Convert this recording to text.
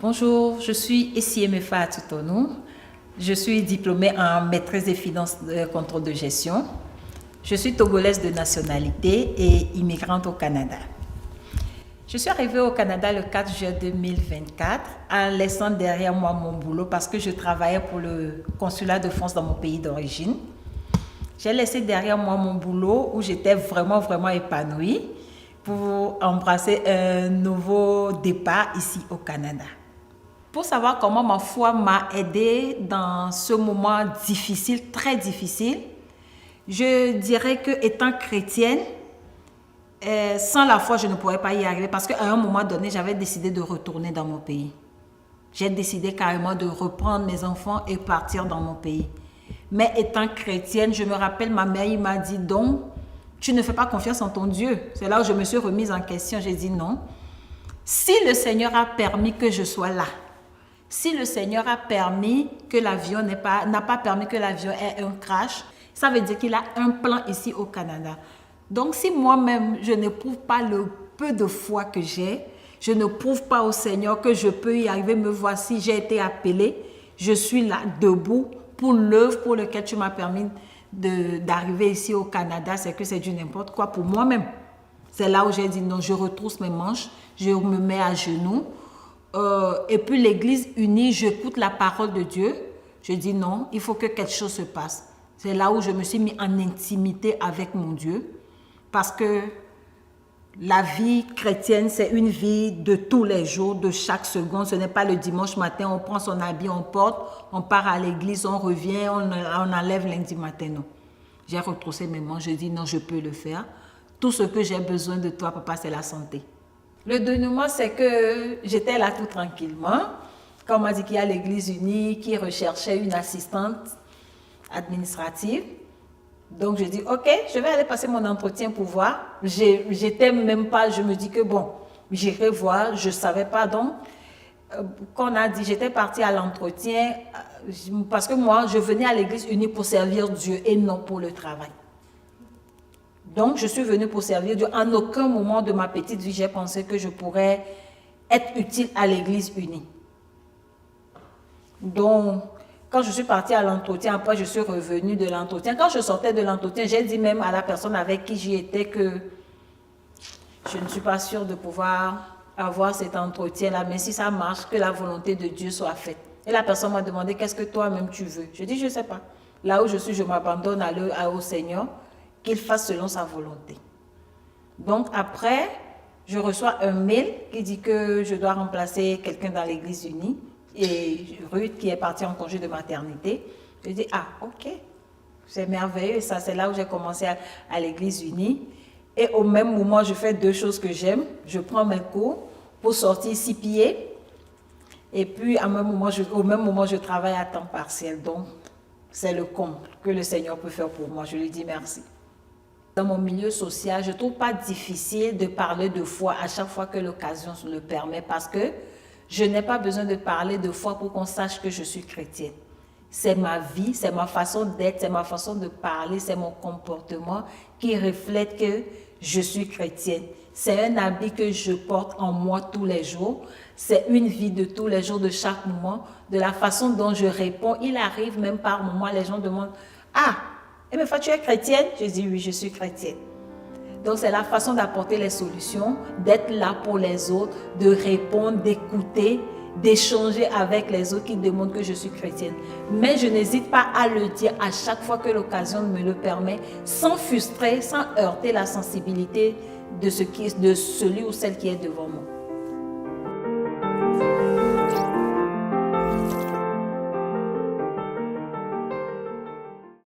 Bonjour, je suis Essiemefa Atutonou. Je suis diplômée en maîtrise des finances et contrôle de gestion. Je suis togolaise de nationalité et immigrante au Canada. Je suis arrivée au Canada le 4 juillet 2024 en laissant derrière moi mon boulot parce que je travaillais pour le consulat de France dans mon pays d'origine. J'ai laissé derrière moi mon boulot où j'étais vraiment épanouie pour embrasser un nouveau départ ici au Canada. Pour savoir comment ma foi m'a aidée dans ce moment difficile, très difficile, je dirais que étant chrétienne, sans la foi, je ne pourrais pas y arriver parce qu'à un moment donné, j'avais décidé de retourner dans mon pays. J'ai décidé carrément de reprendre mes enfants et partir dans mon pays. Mais étant chrétienne, je me rappelle, ma mère il m'a dit donc, tu ne fais pas confiance en ton Dieu. C'est là où je me suis remise en question. J'ai dit non. Si le Seigneur a permis que je sois là, si le Seigneur a permis que l'avion n'a pas permis que l'avion ait un crash, ça veut dire qu'il a un plan ici au Canada. Donc si moi-même, je n'éprouve pas le peu de foi que j'ai, je ne prouve pas au Seigneur que je peux y arriver, me voici, j'ai été appelée, je suis là, debout, pour l'œuvre pour laquelle tu m'as permis d'arriver ici au Canada, c'est que c'est du n'importe quoi pour moi-même. C'est là où j'ai dit non, je retrousse mes manches, je me mets à genoux. Et puis l'église unie, j'écoute la parole de Dieu. Je dis non, il faut que quelque chose se passe. C'est là où je me suis mis en intimité avec mon Dieu. Parce que la vie chrétienne, c'est une vie de tous les jours, de chaque seconde. Ce n'est pas le dimanche matin, on prend son habit, on porte, on part à l'église, on revient, on enlève lundi matin. Non. J'ai retroussé mes mains, je dis non, je peux le faire. Tout ce que j'ai besoin de toi, papa, c'est la santé. Le dénouement, c'est que j'étais là tout tranquillement. Quand on m'a dit qu'il y a l'église unie qui recherchait une assistante administrative. Donc, je dis, ok, je vais aller passer mon entretien pour voir. J'étais même pas, je me dis que bon, j'irai voir, je savais pas. Donc, quand on a dit, j'étais partie à l'entretien, parce que moi, je venais à l'église unie pour servir Dieu et non pour le travail. Donc, je suis venue pour servir Dieu. En aucun moment de ma petite vie, j'ai pensé que je pourrais être utile à l'église unie. Donc, quand je suis partie à l'entretien, après je suis revenue de l'entretien. Quand je sortais de l'entretien, j'ai dit même à la personne avec qui j'y étais que je ne suis pas sûre de pouvoir avoir cet entretien-là, mais si ça marche, que la volonté de Dieu soit faite. Et la personne m'a demandé, qu'est-ce que toi-même tu veux? Je dis, je ne sais pas. Là où je suis, je m'abandonne au Seigneur, qu'il fasse selon sa volonté. Donc après, je reçois un mail qui dit que je dois remplacer quelqu'un dans l'église unie. Et Ruth qui est partie en congé de maternité. Je dis, ah, ok, c'est merveilleux. Et ça, c'est là où j'ai commencé à l'église unie. Et au même moment, je fais deux choses que j'aime. Je prends mes cours pour sortir 6 pieds. Et puis, au même moment, je travaille à temps partiel. Donc, c'est le comble que le Seigneur peut faire pour moi. Je lui dis merci. Dans mon milieu social, je ne trouve pas difficile de parler de foi à chaque fois que l'occasion le permet parce que je n'ai pas besoin de parler de foi pour qu'on sache que je suis chrétienne. C'est ma vie, c'est ma façon d'être, c'est ma façon de parler, c'est mon comportement qui reflète que je suis chrétienne. C'est un habit que je porte en moi tous les jours. C'est une vie de tous les jours, de chaque moment, de la façon dont je réponds. Il arrive même par moments, les gens demandent « Ah, Essiemefa, tu es chrétienne ?» Je dis « Oui, je suis chrétienne. » Donc, c'est la façon d'apporter les solutions, d'être là pour les autres, de répondre, d'écouter, d'échanger avec les autres qui demandent que je suis chrétienne. Mais je n'hésite pas à le dire à chaque fois que l'occasion me le permet, sans frustrer, sans heurter la sensibilité de celui ou celle qui est devant moi.